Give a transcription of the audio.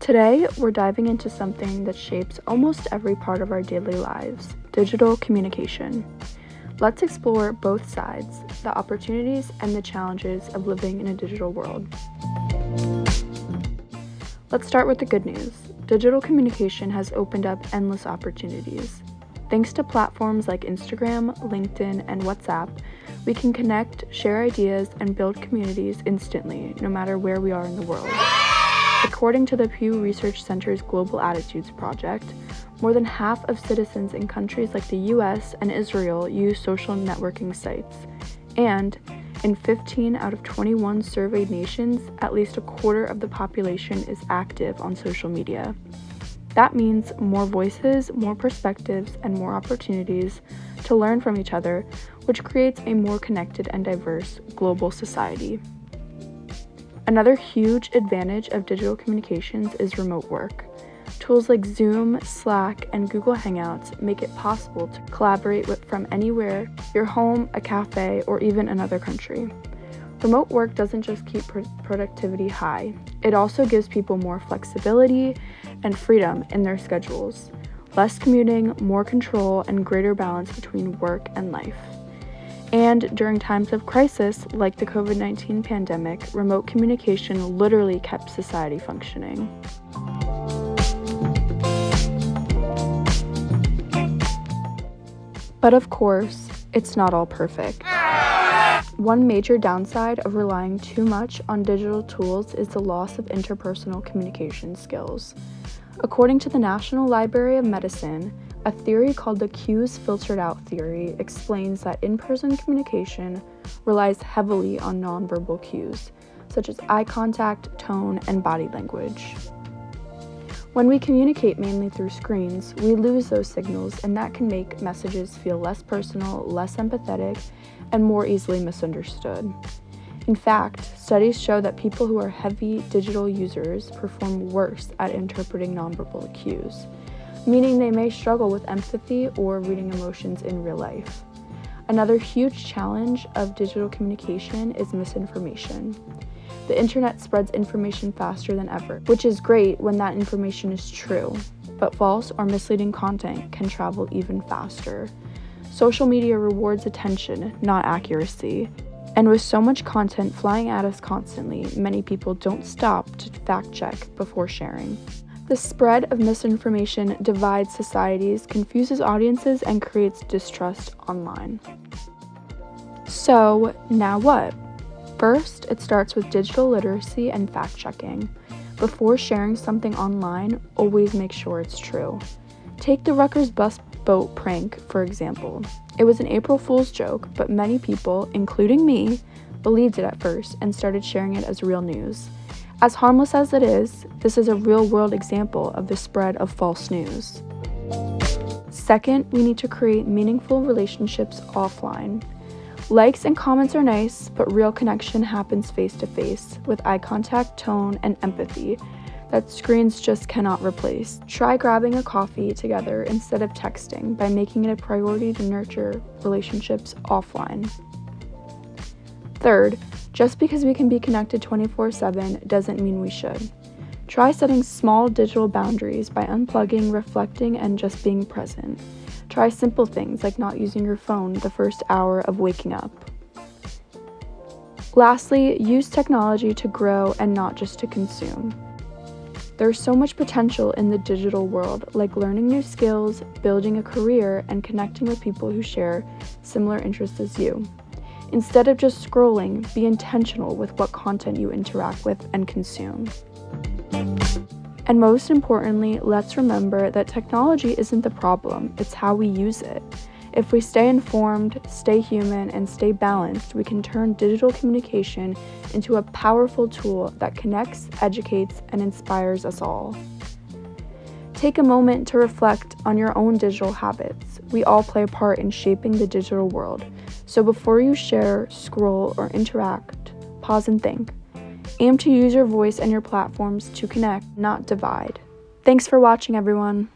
Today, we're diving into something that shapes almost every part of our daily lives: digital communication. Let's explore both sides, the opportunities and the challenges of living in a digital world. Let's start with the good news. Digital communication has opened up endless opportunities. Thanks to platforms like Instagram, LinkedIn, and WhatsApp, we can connect, share ideas, and build communities instantly, no matter where we are in the world. According to the Pew Research Center's Global Attitudes Project, more than half of citizens in countries like the US and Israel use social networking sites, and in 15 out of 21 surveyed nations, at least a quarter of the population is active on social media. That means more voices, more perspectives, and more opportunities to learn from each other, which creates a more connected and diverse global society. Another huge advantage of digital communications is remote work. Tools like Zoom, Slack, and Google Hangouts make it possible to collaborate from anywhere, your home, a cafe, or even another country. Remote work doesn't just keep productivity high, it also gives people more flexibility and freedom in their schedules, less commuting, more control, and greater balance between work and life. And during times of crisis, like the COVID-19 pandemic, remote communication literally kept society functioning. But of course, it's not all perfect. One major downside of relying too much on digital tools is the loss of interpersonal communication skills. According to the National Library of Medicine, a theory called the cues filtered out theory explains that in-person communication relies heavily on nonverbal cues, such as eye contact, tone, and body language. When we communicate mainly through screens, we lose those signals, and that can make messages feel less personal, less empathetic, and more easily misunderstood. In fact, studies show that people who are heavy digital users perform worse at interpreting nonverbal cues, meaning they may struggle with empathy or reading emotions in real life. Another huge challenge of digital communication is misinformation. The internet spreads information faster than ever, which is great when that information is true, but false or misleading content can travel even faster. Social media rewards attention, not accuracy. And with so much content flying at us constantly, many people don't stop to fact check before sharing. The spread of misinformation divides societies, confuses audiences, and creates distrust online. So, now what? First, it starts with digital literacy and fact-checking. Before sharing something online, always make sure it's true. Take the Rutgers bus boat prank, for example. It was an April Fool's joke, but many people, including me, believed it at first and started sharing it as real news. As harmless as it is, this is a real-world example of the spread of false news. Second, we need to create meaningful relationships offline. Likes and comments are nice, but real connection happens face-to-face, with eye contact, tone, and empathy that screens just cannot replace. Try grabbing a coffee together instead of texting by making it a priority to nurture relationships offline. Third, just because we can be connected 24/7 doesn't mean we should. Try setting small digital boundaries by unplugging, reflecting, and just being present. Try simple things like not using your phone the first hour of waking up. Lastly, use technology to grow and not just to consume. There's so much potential in the digital world, like learning new skills, building a career, and connecting with people who share similar interests as you. Instead of just scrolling, be intentional with what content you interact with and consume. And most importantly, let's remember that technology isn't the problem, it's how we use it. If we stay informed, stay human, and stay balanced, we can turn digital communication into a powerful tool that connects, educates, and inspires us all. Take a moment to reflect on your own digital habits. We all play a part in shaping the digital world. So before you share, scroll, or interact, pause and think. Aim to use your voice and your platforms to connect, not divide. Thanks for watching, everyone.